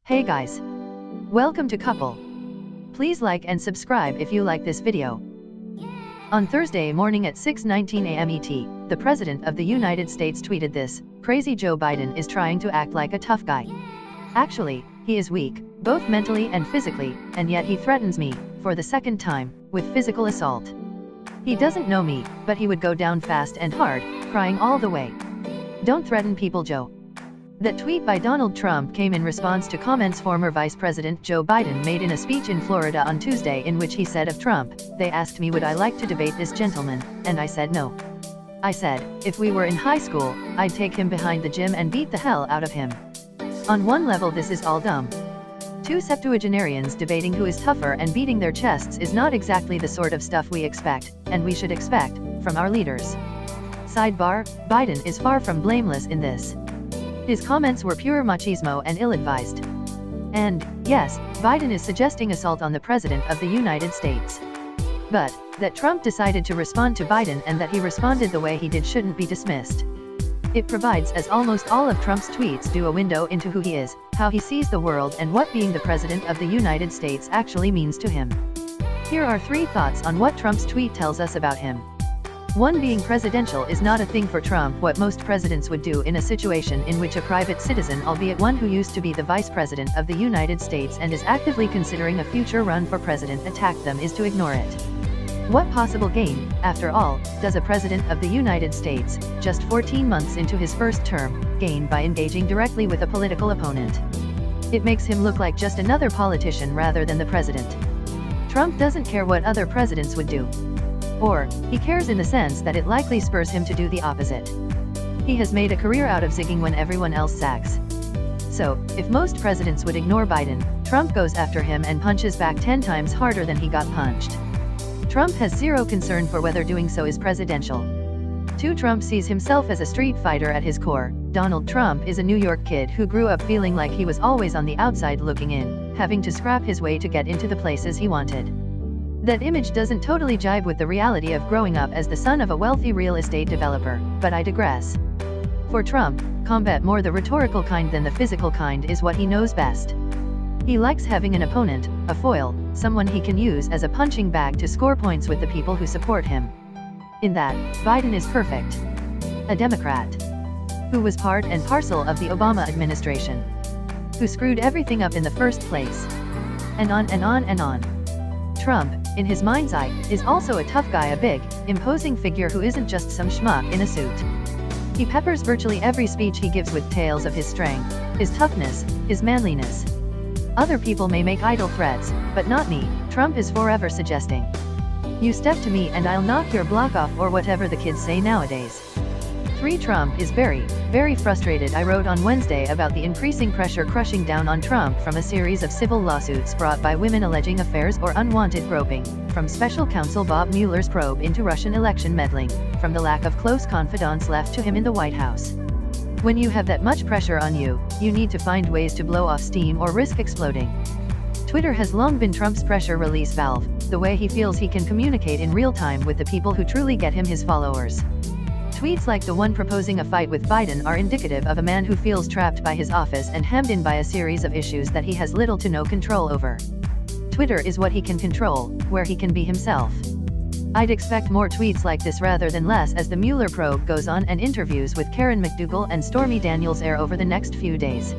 Hey guys! Welcome to Couple. Please like and subscribe if you like this video. On Thursday morning at 6:19 a.m. ET, the President of the United States tweeted this: "Crazy Joe Biden is trying to act like a tough guy. Actually, he is weak, both mentally and physically, and yet he threatens me, for the second time, with physical assault. He doesn't know me, but he would go down fast and hard, crying all the way. Don't threaten people, Joe." That tweet by Donald Trump came in response to comments former Vice President Joe Biden made in a speech in Florida on Tuesday, in which he said of Trump, "They asked me would I like to debate this gentleman, and I said no. I said, if we were in high school, I'd take him behind the gym and beat the hell out of him. On one level this is all dumb. Two septuagenarians debating who is tougher and beating their chests is not exactly the sort of stuff we expect, and we should expect, from our leaders." Sidebar: Biden is far from blameless in this. His comments were pure machismo and ill-advised. And, yes, Biden is suggesting assault on the President of the United States. But, that Trump decided to respond to Biden and that he responded the way he did shouldn't be dismissed. It provides, as almost all of Trump's tweets do, a window into who he is, how he sees the world, and what being the President of the United States actually means to him. Here are 3 thoughts on what Trump's tweet tells us about him. 1. Being presidential is not a thing for Trump. What most presidents would do in a situation in which a private citizen, albeit one who used to be the Vice President of the United States and is actively considering a future run for president, attacked them, is to ignore it. What possible gain, after all, does a President of the United States, just 14 months into his first term, gain by engaging directly with a political opponent? It makes him look like just another politician rather than the president. Trump doesn't care what other presidents would do. Or, he cares in the sense that it likely spurs him to do the opposite. He has made a career out of zigging when everyone else zags. So, if most presidents would ignore Biden, Trump goes after him and punches back 10 times harder than he got punched. Trump has zero concern for whether doing so is presidential. 2. Trump sees himself as a street fighter at his core. Donald Trump is a New York kid who grew up feeling like he was always on the outside looking in, having to scrap his way to get into the places he wanted. That image doesn't totally jibe with the reality of growing up as the son of a wealthy real estate developer, but I digress. For Trump, combat more the rhetorical kind than the physical kind is what he knows best. He likes having an opponent, a foil, someone he can use as a punching bag to score points with the people who support him. In that, Biden is perfect. A Democrat who was part and parcel of the Obama administration, who screwed everything up in the first place. And on and on and on. Trump, in his mind's eye, is also a tough guy, a big, imposing figure who isn't just some schmuck in a suit. He peppers virtually every speech he gives with tales of his strength, his toughness, his manliness. Other people may make idle threats, but not me, Trump is forever suggesting. You step to me and I'll knock your block off, or whatever the kids say nowadays. 3. Trump is very, very frustrated. I wrote on Wednesday about the increasing pressure crushing down on Trump from a series of civil lawsuits brought by women alleging affairs or unwanted groping, from special counsel Bob Mueller's probe into Russian election meddling, from the lack of close confidants left to him in the White House. When you have that much pressure on you, you need to find ways to blow off steam or risk exploding. Twitter has long been Trump's pressure release valve, the way he feels he can communicate in real time with the people who truly get him, his followers. Tweets like the one proposing a fight with Biden are indicative of a man who feels trapped by his office and hemmed in by a series of issues that he has little to no control over. Twitter is what he can control, where he can be himself. I'd expect more tweets like this rather than less as the Mueller probe goes on and interviews with Karen McDougal and Stormy Daniels air over the next few days.